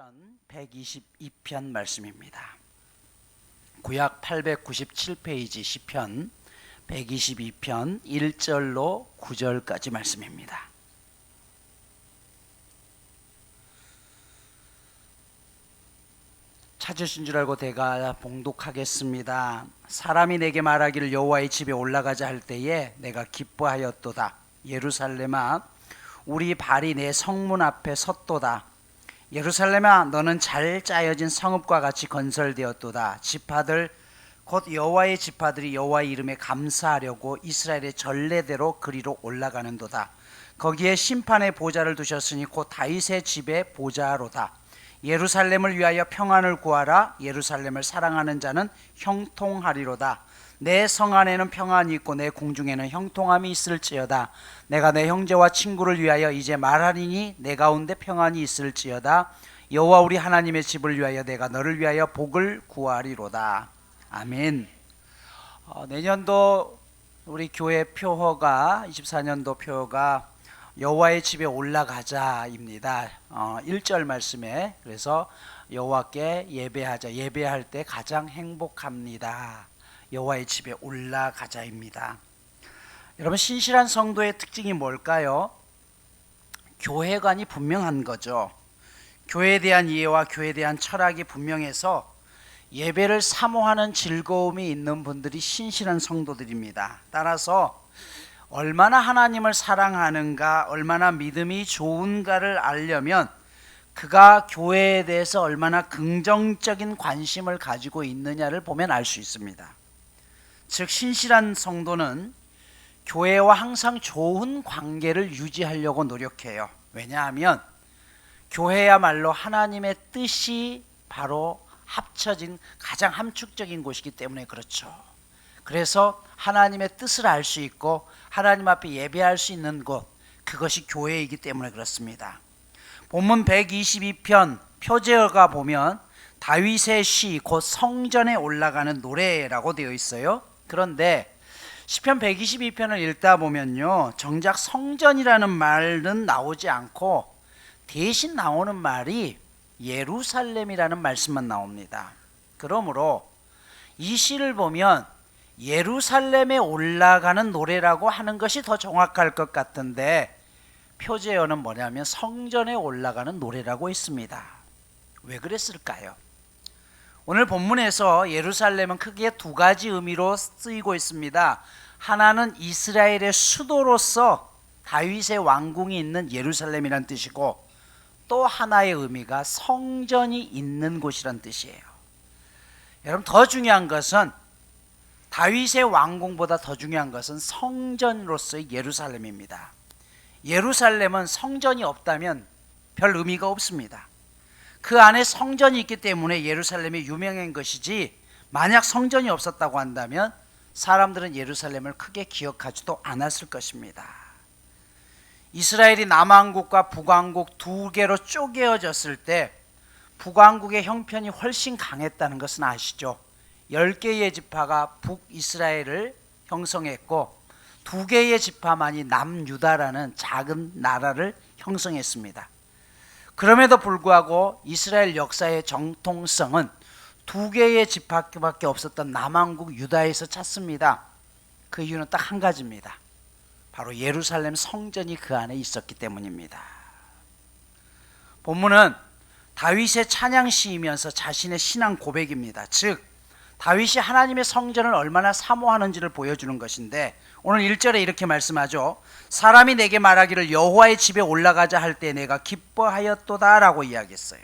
시편 122편 말씀입니다. 구약 897페이지 시편 122편 1절로 9절까지 말씀입니다. 찾으신 줄 알고 내가 봉독하겠습니다. 사람이 내게 말하기를 여호와의 집에 올라가자 할 때에 내가 기뻐하였도다. 예루살렘아, 우리 발이 내 성문 앞에 섰도다. 예루살렘아, 너는 잘 짜여진 성읍과 같이 건설되었도다. 지파들 곧 여호와의 지파들이 여호와의 이름에 감사하려고 이스라엘의 전례대로 그리로 올라가는도다. 거기에 심판의 보좌를 두셨으니 곧 다윗의 집의 보좌로다. 예루살렘을 위하여 평안을 구하라. 예루살렘을 사랑하는 자는 형통하리로다. 내 성 안에는 평안이 있고 내 궁중에는 형통함이 있을지어다. 내가 내 형제와 친구를 위하여 이제 말하리니 내 가운데 평안이 있을지어다. 여호와 우리 하나님의 집을 위하여 내가 너를 위하여 복을 구하리로다. 아멘. 내년도 우리 교회 표어가 24년도 표어가 여호와의 집에 올라가자입니다. 1절 말씀에 그래서 여호와께 예배하자. 예배할 때 가장 행복합니다. 여호와의 집에 올라가자입니다. 여러분, 신실한 성도의 특징이 뭘까요? 교회관이 분명한 거죠. 교회에 대한 이해와 교회에 대한 철학이 분명해서 예배를 사모하는 즐거움이 있는 분들이 신실한 성도들입니다. 따라서 얼마나 하나님을 사랑하는가, 얼마나 믿음이 좋은가를 알려면 그가 교회에 대해서 얼마나 긍정적인 관심을 가지고 있느냐를 보면 알 수 있습니다. 즉, 신실한 성도는 교회와 항상 좋은 관계를 유지하려고 노력해요. 왜냐하면 교회야말로 하나님의 뜻이 바로 합쳐진 가장 함축적인 곳이기 때문에 그렇죠. 그래서 하나님의 뜻을 알 수 있고 하나님 앞에 예배할 수 있는 곳, 그것이 교회이기 때문에 그렇습니다. 본문 122편 표제어가 보면 다윗의 시, 곧 성전에 올라가는 노래라고 되어 있어요. 그런데 시편 122편을 읽다 보면요, 정작 성전이라는 말은 나오지 않고 대신 나오는 말이 예루살렘이라는 말씀만 나옵니다. 그러므로 이 시를 보면 예루살렘에 올라가는 노래라고 하는 것이 더 정확할 것 같은데 표제어는 뭐냐면 성전에 올라가는 노래라고 있습니다. 왜 그랬을까요? 오늘 본문에서 예루살렘은 크게 두 가지 의미로 쓰이고 있습니다. 하나는 이스라엘의 수도로서 다윗의 왕궁이 있는 예루살렘이란 뜻이고, 또 하나의 의미가 성전이 있는 곳이란 뜻이에요. 여러분, 더 중요한 것은 다윗의 왕궁보다 더 중요한 것은 성전으로서의 예루살렘입니다. 예루살렘은 성전이 없다면 별 의미가 없습니다. 그 안에 성전이 있기 때문에 예루살렘이 유명한 것이지, 만약 성전이 없었다고 한다면 사람들은 예루살렘을 크게 기억하지도 않았을 것입니다. 이스라엘이 남왕국과 북왕국 두 개로 쪼개어졌을 때 북왕국의 형편이 훨씬 강했다는 것은 아시죠? 10개의 지파가 북이스라엘을 형성했고 2개의 지파만이 남유다라는 작은 나라를 형성했습니다. 그럼에도 불구하고 이스라엘 역사의 정통성은 2개의 지파밖에 없었던 남왕국 유다에서 찾습니다. 그 이유는 딱 한 가지입니다. 바로 예루살렘 성전이 그 안에 있었기 때문입니다. 본문은 다윗의 찬양시이면서 자신의 신앙 고백입니다. 즉, 다윗이 하나님의 성전을 얼마나 사모하는지를 보여주는 것인데, 오늘 1절에 이렇게 말씀하죠. 사람이 내게 말하기를 여호와의 집에 올라가자 할 때 내가 기뻐하였도다 라고 이야기했어요.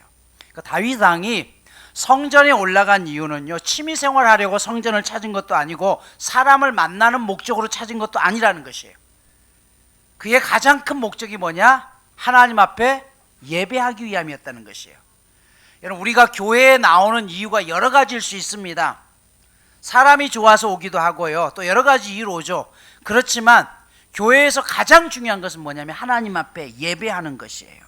그러니까 다윗 왕이 성전에 올라간 이유는요, 취미생활하려고 성전을 찾은 것도 아니고 사람을 만나는 목적으로 찾은 것도 아니라는 것이에요. 그의 가장 큰 목적이 뭐냐? 하나님 앞에 예배하기 위함이었다는 것이에요. 여러분, 우리가 교회에 나오는 이유가 여러 가지일 수 있습니다. 사람이 좋아서 오기도 하고요, 또 여러 가지 이유로 오죠. 그렇지만 교회에서 가장 중요한 것은 뭐냐면 하나님 앞에 예배하는 것이에요.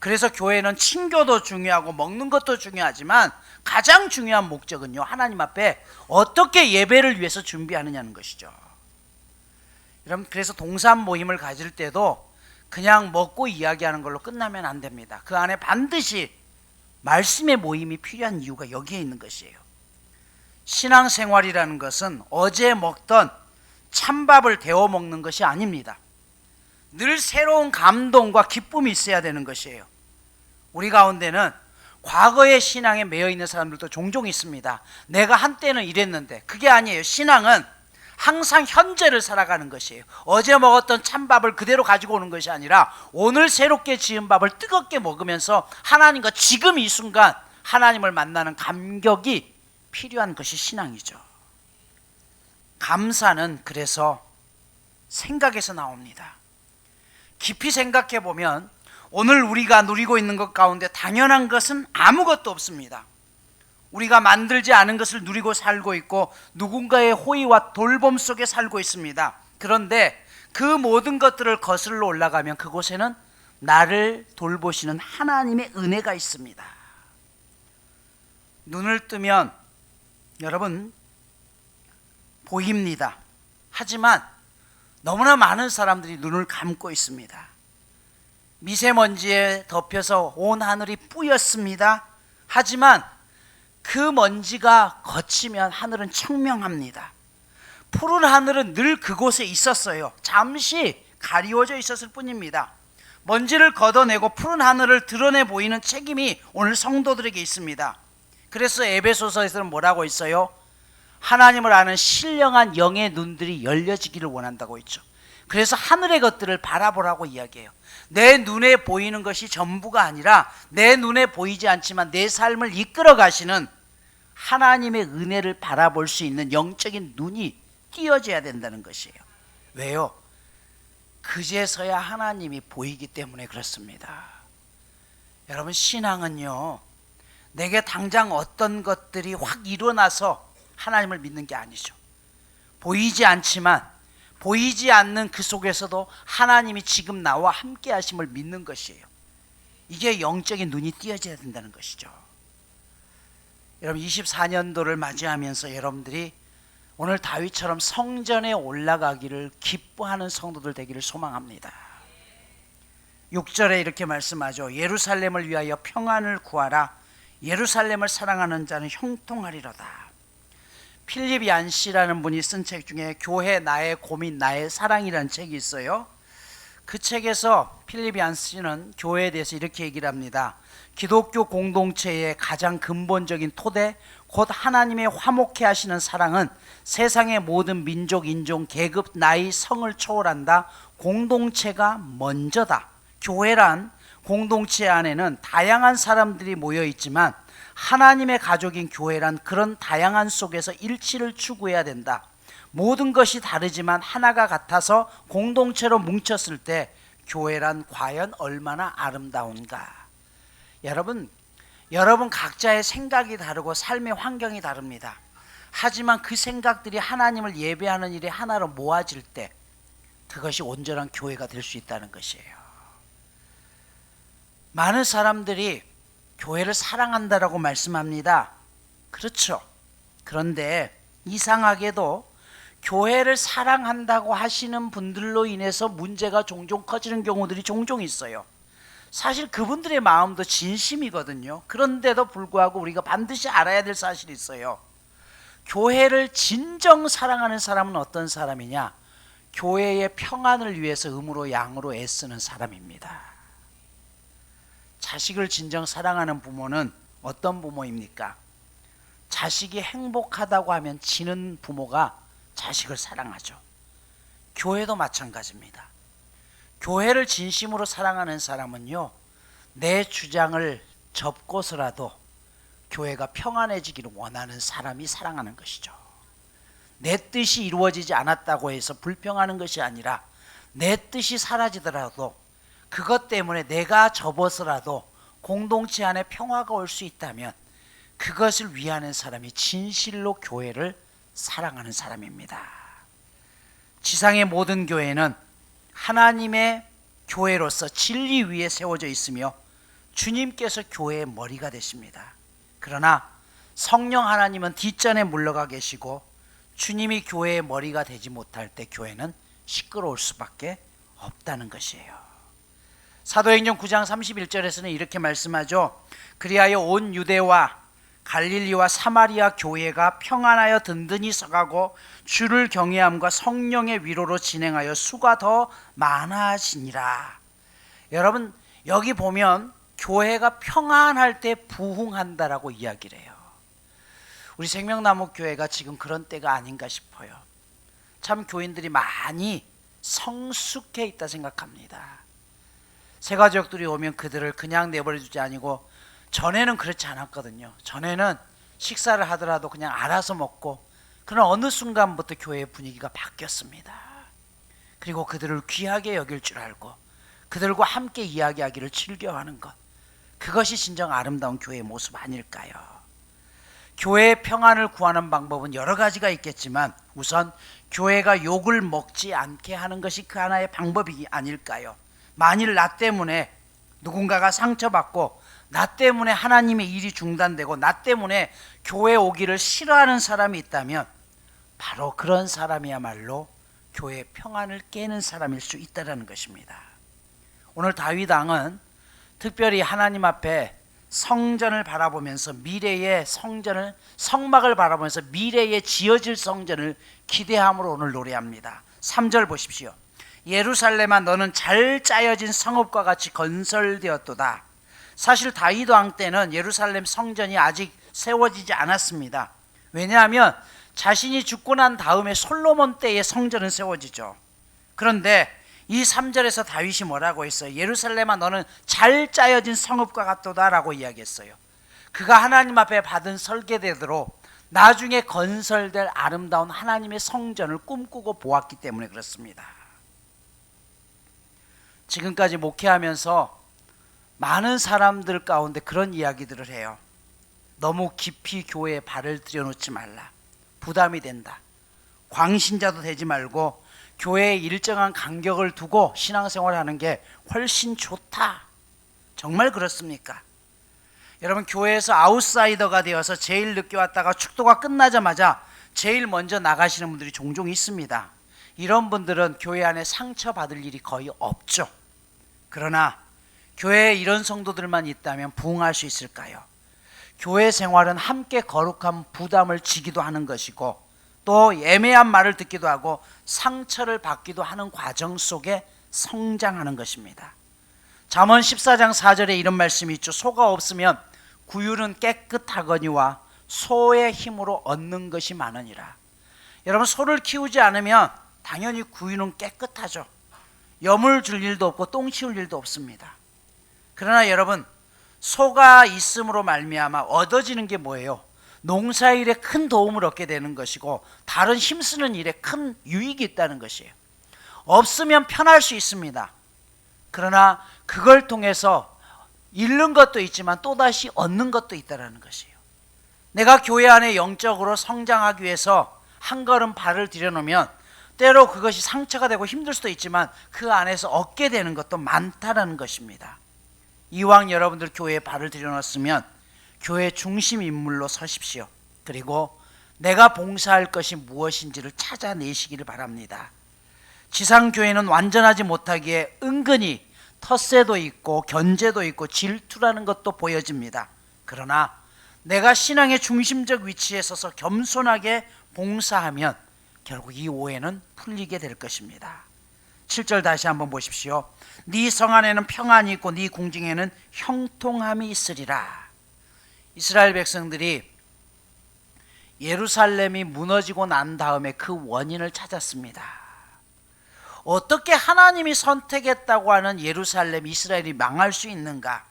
그래서 교회는 친교도 중요하고 먹는 것도 중요하지만 가장 중요한 목적은요, 하나님 앞에 어떻게 예배를 위해서 준비하느냐는 것이죠. 여러분, 그래서 동산 모임을 가질 때도 그냥 먹고 이야기하는 걸로 끝나면 안 됩니다. 그 안에 반드시 말씀의 모임이 필요한 이유가 여기에 있는 것이에요. 신앙생활이라는 것은 어제 먹던 찬밥을 데워 먹는 것이 아닙니다. 늘 새로운 감동과 기쁨이 있어야 되는 것이에요. 우리 가운데는 과거의 신앙에 매여 있는 사람들도 종종 있습니다. 내가 한때는 이랬는데, 그게 아니에요. 신앙은 항상 현재를 살아가는 것이에요. 어제 먹었던 찬밥을 그대로 가지고 오는 것이 아니라 오늘 새롭게 지은 밥을 뜨겁게 먹으면서 하나님과 지금 이 순간 하나님을 만나는 감격이 필요한 것이 신앙이죠. 감사는 그래서 생각에서 나옵니다. 깊이 생각해 보면 오늘 우리가 누리고 있는 것 가운데 당연한 것은 아무것도 없습니다. 우리가 만들지 않은 것을 누리고 살고 있고 누군가의 호의와 돌봄 속에 살고 있습니다. 그런데 그 모든 것들을 거슬러 올라가면 그곳에는 나를 돌보시는 하나님의 은혜가 있습니다. 눈을 뜨면 여러분 보입니다. 하지만 너무나 많은 사람들이 눈을 감고 있습니다. 미세먼지에 덮여서 온 하늘이 뿌였습니다. 하지만 그 먼지가 걷히면 하늘은 청명합니다. 푸른 하늘은 늘 그곳에 있었어요. 잠시 가리워져 있었을 뿐입니다. 먼지를 걷어내고 푸른 하늘을 드러내 보이는 책임이 오늘 성도들에게 있습니다. 그래서 에베소서에서는 뭐라고 있어요? 하나님을 아는 신령한 영의 눈들이 열려지기를 원한다고 있죠. 그래서 하늘의 것들을 바라보라고 이야기해요. 내 눈에 보이는 것이 전부가 아니라 내 눈에 보이지 않지만 내 삶을 이끌어 가시는 하나님의 은혜를 바라볼 수 있는 영적인 눈이 띄어져야 된다는 것이에요. 왜요? 그제서야 하나님이 보이기 때문에 그렇습니다. 여러분, 신앙은요, 내게 당장 어떤 것들이 확 일어나서 하나님을 믿는 게 아니죠. 보이지 않지만 보이지 않는 그 속에서도 하나님이 지금 나와 함께 하심을 믿는 것이에요. 이게 영적인 눈이 띄어져야 된다는 것이죠. 여러분, 24년도를 맞이하면서 여러분들이 오늘 다윗처럼 성전에 올라가기를 기뻐하는 성도들 되기를 소망합니다. 6절에 이렇게 말씀하죠. 예루살렘을 위하여 평안을 구하라. 예루살렘을 사랑하는 자는 형통하리로다. 필립 얀시라는 분이 쓴 책 중에 교회 나의 고민 나의 사랑이라는 책이 있어요. 그 책에서 필립 얀시는 교회에 대해서 이렇게 얘기를 합니다. 기독교 공동체의 가장 근본적인 토대, 곧 하나님의 화목해 하시는 사랑은 세상의 모든 민족, 인종, 계급, 나이, 성을 초월한다. 공동체가 먼저다. 교회란 공동체 안에는 다양한 사람들이 모여 있지만 하나님의 가족인 교회란 그런 다양한 속에서 일치를 추구해야 된다. 모든 것이 다르지만 하나가 같아서 공동체로 뭉쳤을 때 교회란 과연 얼마나 아름다운가. 여러분 각자의 생각이 다르고 삶의 환경이 다릅니다. 하지만 그 생각들이 하나님을 예배하는 일에 하나로 모아질 때 그것이 온전한 교회가 될 수 있다는 것이에요. 많은 사람들이 교회를 사랑한다라고 말씀합니다. 그렇죠. 그런데 이상하게도 교회를 사랑한다고 하시는 분들로 인해서 문제가 종종 커지는 경우들이 종종 있어요. 사실 그분들의 마음도 진심이거든요. 그런데도 불구하고 우리가 반드시 알아야 될 사실이 있어요. 교회를 진정 사랑하는 사람은 어떤 사람이냐? 교회의 평안을 위해서 음으로 양으로 애쓰는 사람입니다. 자식을 진정 사랑하는 부모는 어떤 부모입니까? 자식이 행복하다고 하면 지는 부모가 자식을 사랑하죠. 교회도 마찬가지입니다. 교회를 진심으로 사랑하는 사람은요, 내 주장을 접고서라도 교회가 평안해지기를 원하는 사람이 사랑하는 것이죠. 내 뜻이 이루어지지 않았다고 해서 불평하는 것이 아니라 내 뜻이 사라지더라도 그것 때문에 내가 접어서라도 공동체 안에 평화가 올 수 있다면 그것을 위하는 사람이 진실로 교회를 사랑하는 사람입니다. 지상의 모든 교회는 하나님의 교회로서 진리 위에 세워져 있으며 주님께서 교회의 머리가 되십니다. 그러나 성령 하나님은 뒷전에 물러가 계시고 주님이 교회의 머리가 되지 못할 때 교회는 시끄러울 수밖에 없다는 것이에요. 사도행전 9장 31절에서는 이렇게 말씀하죠. 그리하여 온 유대와 갈릴리와 사마리아 교회가 평안하여 든든히 서가고 주를 경외함과 성령의 위로로 진행하여 수가 더 많아지니라. 여러분, 여기 보면 교회가 평안할 때 부흥한다라고 이야기를 해요. 우리 생명나무 교회가 지금 그런 때가 아닌가 싶어요. 참 교인들이 많이 성숙해 있다 생각합니다. 새가족들이 오면 그들을 그냥 내버려두지 아니고, 전에는 그렇지 않았거든요. 전에는 식사를 하더라도 그냥 알아서 먹고, 그러나 어느 순간부터 교회의 분위기가 바뀌었습니다. 그리고 그들을 귀하게 여길 줄 알고 그들과 함께 이야기하기를 즐겨하는 것, 그것이 진정 아름다운 교회의 모습 아닐까요? 교회의 평안을 구하는 방법은 여러 가지가 있겠지만 우선 교회가 욕을 먹지 않게 하는 것이 그 하나의 방법이 아닐까요? 만일 나 때문에 누군가가 상처받고, 나 때문에 하나님의 일이 중단되고, 나 때문에 교회 오기를 싫어하는 사람이 있다면 바로 그런 사람이야말로 교회의 평안을 깨는 사람일 수 있다는 것입니다. 오늘 다윗 왕은 특별히 하나님 앞에 성전을 바라보면서, 미래의 성전을, 성막을 바라보면서 미래에 지어질 성전을 기대함으로 오늘 노래합니다. 3절 보십시오. 예루살렘아 너는 잘 짜여진 성읍과 같이 건설되었도다. 사실 다윗 왕 때는 예루살렘 성전이 아직 세워지지 않았습니다. 왜냐하면 자신이 죽고 난 다음에 솔로몬 때의 성전은 세워지죠. 그런데 이 3절에서 다윗이 뭐라고 했어요? 예루살렘아 너는 잘 짜여진 성읍과 같도다 라고 이야기했어요. 그가 하나님 앞에 받은 설계대로 나중에 건설될 아름다운 하나님의 성전을 꿈꾸고 보았기 때문에 그렇습니다. 지금까지 목회하면서 많은 사람들 가운데 그런 이야기들을 해요. 너무 깊이 교회에 발을 들여놓지 말라. 부담이 된다. 광신자도 되지 말고 교회에 일정한 간격을 두고 신앙생활을 하는 게 훨씬 좋다. 정말 그렇습니까? 여러분, 교회에서 아웃사이더가 되어서 제일 늦게 왔다가 축도가 끝나자마자 제일 먼저 나가시는 분들이 종종 있습니다. 이런 분들은 교회 안에 상처받을 일이 거의 없죠. 그러나 교회에 이런 성도들만 있다면 부흥할 수 있을까요? 교회 생활은 함께 거룩한 부담을 지기도 하는 것이고, 또 애매한 말을 듣기도 하고 상처를 받기도 하는 과정 속에 성장하는 것입니다. 잠언 14장 4절에 이런 말씀이 있죠. 소가 없으면 구유는 깨끗하거니와 소의 힘으로 얻는 것이 많으니라. 여러분, 소를 키우지 않으면 당연히 구유는 깨끗하죠. 염을 줄 일도 없고 똥 치울 일도 없습니다. 그러나 여러분, 소가 있음으로 말미암아 얻어지는 게 뭐예요? 농사일에 큰 도움을 얻게 되는 것이고, 다른 힘쓰는 일에 큰 유익이 있다는 것이에요. 없으면 편할 수 있습니다. 그러나 그걸 통해서 잃는 것도 있지만 또다시 얻는 것도 있다는 것이에요. 내가 교회 안에 영적으로 성장하기 위해서 한 걸음 발을 들여놓으면 때로 그것이 상처가 되고 힘들 수도 있지만 그 안에서 얻게 되는 것도 많다는 것입니다. 이왕 여러분들 교회에 발을 들여놓았으면 교회 중심 인물로 서십시오. 그리고 내가 봉사할 것이 무엇인지를 찾아내시기를 바랍니다. 지상교회는 완전하지 못하기에 은근히 텃세도 있고 견제도 있고 질투라는 것도 보여집니다. 그러나 내가 신앙의 중심적 위치에 서서 겸손하게 봉사하면 결국 이 오해는 풀리게 될 것입니다. 7절 다시 한번 보십시오. 네 성 안에는 평안이 있고 네 궁중에는 형통함이 있으리라. 이스라엘 백성들이 예루살렘이 무너지고 난 다음에 그 원인을 찾았습니다. 어떻게 하나님이 선택했다고 하는 예루살렘, 이스라엘이 망할 수 있는가?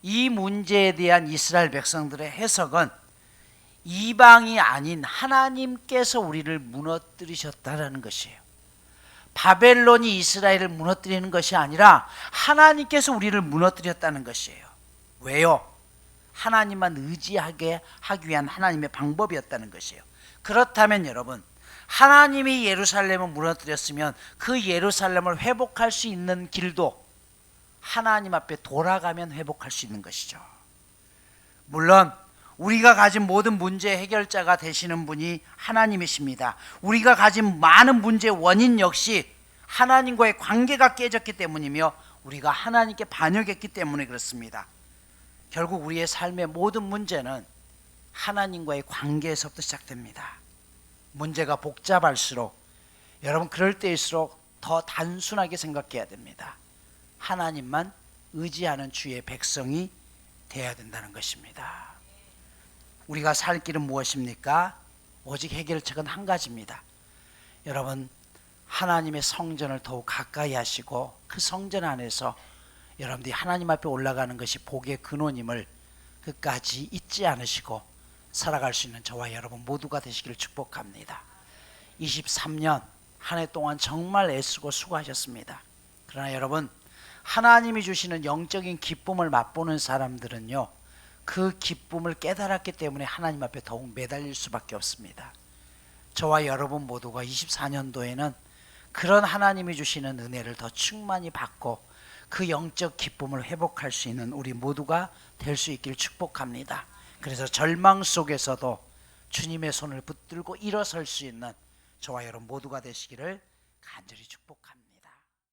이 문제에 대한 이스라엘 백성들의 해석은 이방이 아닌 하나님께서 우리를 무너뜨리셨다는 것이에요. 바벨론이 이스라엘을 무너뜨리는 것이 아니라 하나님께서 우리를 무너뜨렸다는 것이에요. 왜요? 하나님만 의지하게 하기 위한 하나님의 방법이었다는 것이에요. 그렇다면 여러분, 하나님이 예루살렘을 무너뜨렸으면 그 예루살렘을 회복할 수 있는 길도 하나님 앞에 돌아가면 회복할 수 있는 것이죠. 물론 우리가 가진 모든 문제의 해결자가 되시는 분이 하나님이십니다. 우리가 가진 많은 문제의 원인 역시 하나님과의 관계가 깨졌기 때문이며 우리가 하나님께 반역했기 때문에 그렇습니다. 결국 우리의 삶의 모든 문제는 하나님과의 관계에서부터 시작됩니다. 문제가 복잡할수록 여러분 그럴 때일수록 더 단순하게 생각해야 됩니다. 하나님만 의지하는 주의 백성이 되어야 된다는 것입니다. 우리가 살 길은 무엇입니까? 오직 해결책은 한 가지입니다. 여러분 하나님의 성전을 더욱 가까이 하시고 그 성전 안에서 여러분들이 하나님 앞에 올라가는 것이 복의 근원임을 끝까지 잊지 않으시고 살아갈 수 있는 저와 여러분 모두가 되시기를 축복합니다. 23년 한 해 동안 정말 애쓰고 수고하셨습니다. 그러나 여러분 하나님이 주시는 영적인 기쁨을 맛보는 사람들은요 그 기쁨을 깨달았기 때문에 하나님 앞에 더욱 매달릴 수밖에 없습니다. 저와 여러분 모두가 24년도에는 그런 하나님이 주시는 은혜를 더 충만히 받고 그 영적 기쁨을 회복할 수 있는 우리 모두가 될 수 있기를 축복합니다. 그래서 절망 속에서도 주님의 손을 붙들고 일어설 수 있는 저와 여러분 모두가 되시기를 간절히 축복합니다.